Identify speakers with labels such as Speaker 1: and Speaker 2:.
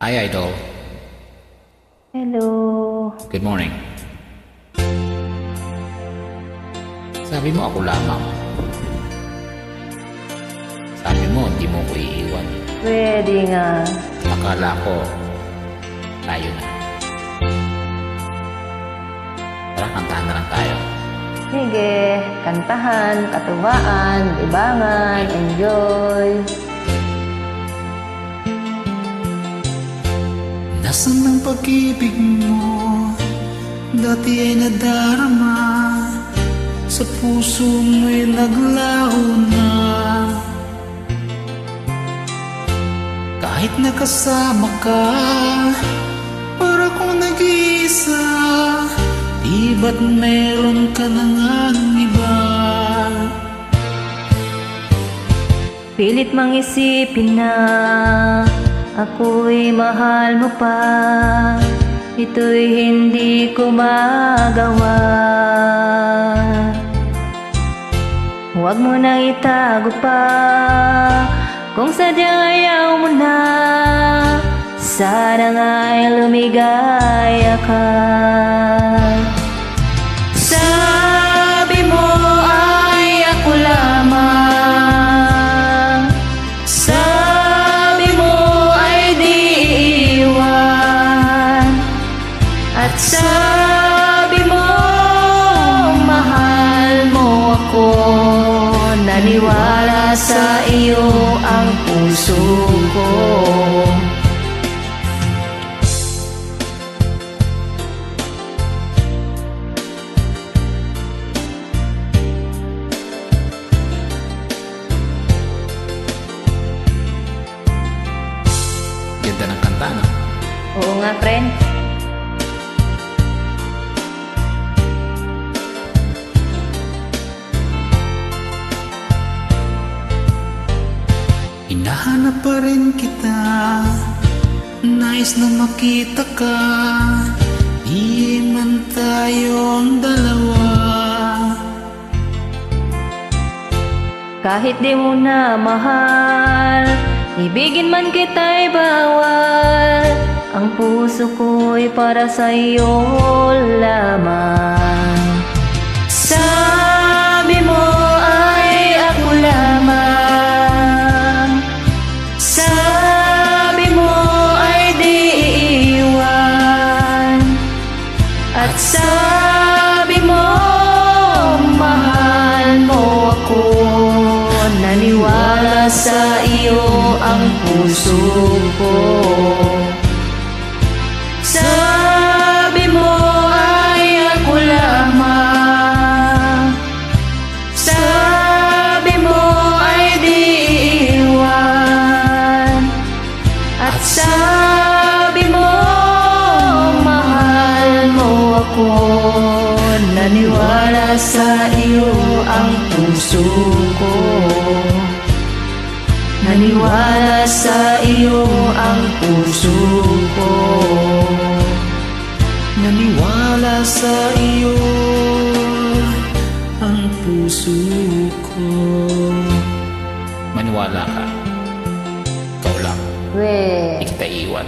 Speaker 1: Hi, Idol.
Speaker 2: Hello.
Speaker 1: Good morning. Sabi mo ako lamang. Sabi mo hindi mo ko iiwan.
Speaker 2: Pwede nga.
Speaker 1: Akala ko tayo na. Tara, kantahan na lang tayo.
Speaker 2: Sige, kantahan, katuwaan, libangan, enjoy.
Speaker 1: Nasaan ang pag-ibig mo? Dati ay nadarama. Sa puso mo'y naglaho na. Kahit nakasama ka, para kong nag-iisa. Di ba't meron ka na ngang iba?
Speaker 2: Pilit mang isipin na ako'y mahal mo pa. Ito'y hindi ko magawa. Huwag mo nang itago pa kung sadyang ayaw mo na. Sana nga'y lumigaya ka. Sabi mo ay ako lamang. Sabi mo ay di iiwan. At sabi mo mahal mo ako. Naniwala sa iyo ang puso ko.
Speaker 1: Ganda ng kanta, no?
Speaker 2: Oo nga, friend.
Speaker 1: Hinahanap pa rin kita, nais na makita ka. Di man tayong dalawa.
Speaker 2: Kahit di mo na mahal, ibigin man kita'y bawal. Ang puso ko'y para sa iyo lamang. Sabi mo ay ako lamang. Sabi mo ay di iiwan. At sabi mo mahal mo ako. Naniwala sa iyo ang puso ko. Sabi mo ay ako lamang. Sabi mo ay di iwan. At sabi mo mahal mo ako. Naniwala sa iyo ang puso ko. Naniwala sa iyo ang puso ko.
Speaker 1: Naniwala sa iyo ang puso ko. Maniwala ka. Ikaw lang.
Speaker 2: We.
Speaker 1: Di kita iwan.